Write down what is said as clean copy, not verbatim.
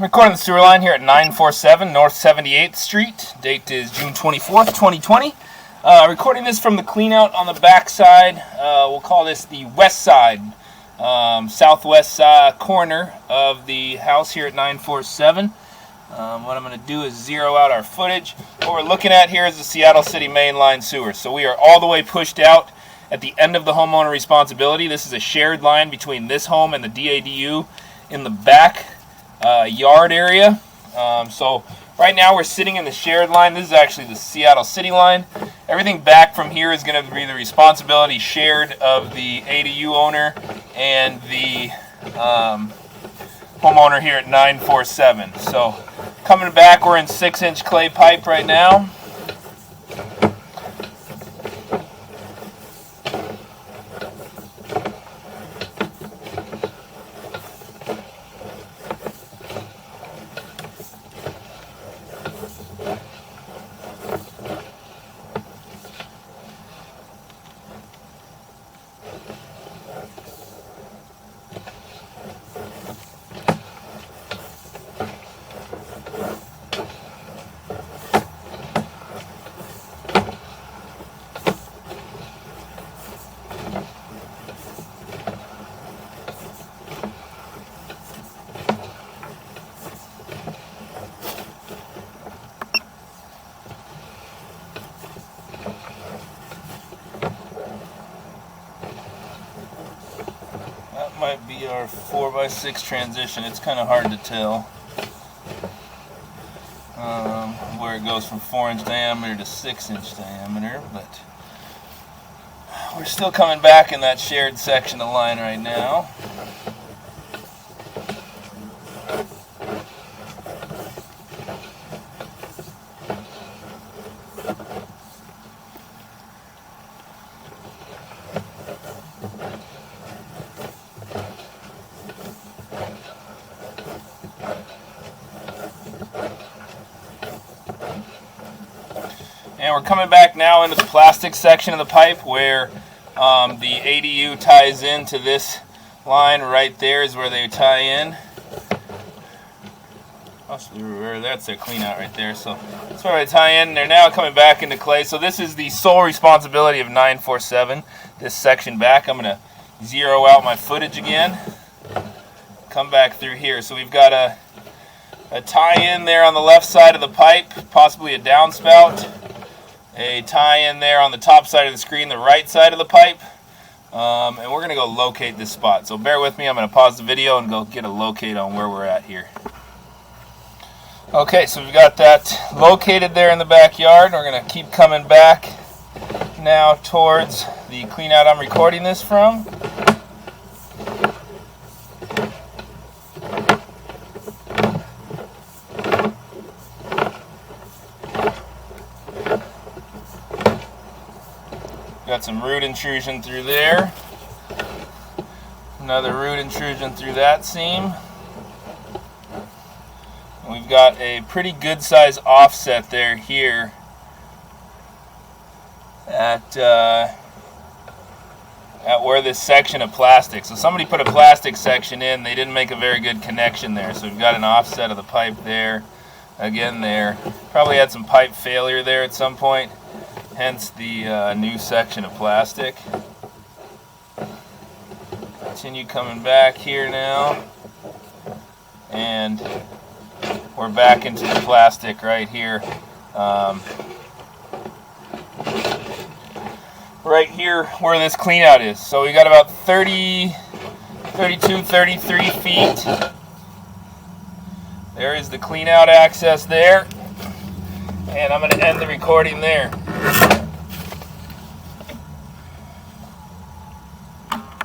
Recording the sewer line here at 947 North 78th Street. Date is June 24th, 2020. Recording this from the cleanout on the back side. We'll call this the west side, southwest corner of the house here at 947. What I'm going to do is zero out our footage. What we're looking at here is the Seattle City mainline sewer. So we are all the way pushed out at the end of the homeowner responsibility. This is a shared line between this home and the DADU in the back yard area. So right now we're sitting in the shared line. This is actually the Seattle City line. Everything back from here is going to be the responsibility shared of the ADU owner and the homeowner here at 947. So coming back, we're in 6-inch clay pipe right now. Might be our 4x6 transition. It's kind of hard to tell where it goes from 4-inch diameter to 6-inch diameter, but we're still coming back in that shared section of line right now. And we're coming back now into the plastic section of the pipe where the ADU ties into this line. Right there is where they tie in. That's their clean out right there. So that's where they tie in. They're now coming back into clay. So this is the sole responsibility of 947, this section back. I'm going to zero out my footage again. Come back through here. So we've got a tie-in there on the left side of the pipe, possibly a downspout. A tie-in there on the top side of the screen, the right side of the pipe, and we're going to go locate this spot. So bear with me, I'm going to pause the video and go get a locate on where we're at here. Okay, so we've got that located there in the backyard. We're going to keep coming back now towards the cleanout I'm recording this from. Got some root intrusion through there. Another root intrusion through that seam. And we've got a pretty good size offset there here at where this section of plastic. So somebody put a plastic section in. They didn't make a very good connection there. So we've got an offset of the pipe there. Again there. Probably had some pipe failure there at some point. Hence the new section of plastic. Continue coming back here now. And we're back into the plastic right here. Right here where this cleanout is. So we got about 32, 33 feet. There is the cleanout access there. And I'm going to end the recording there.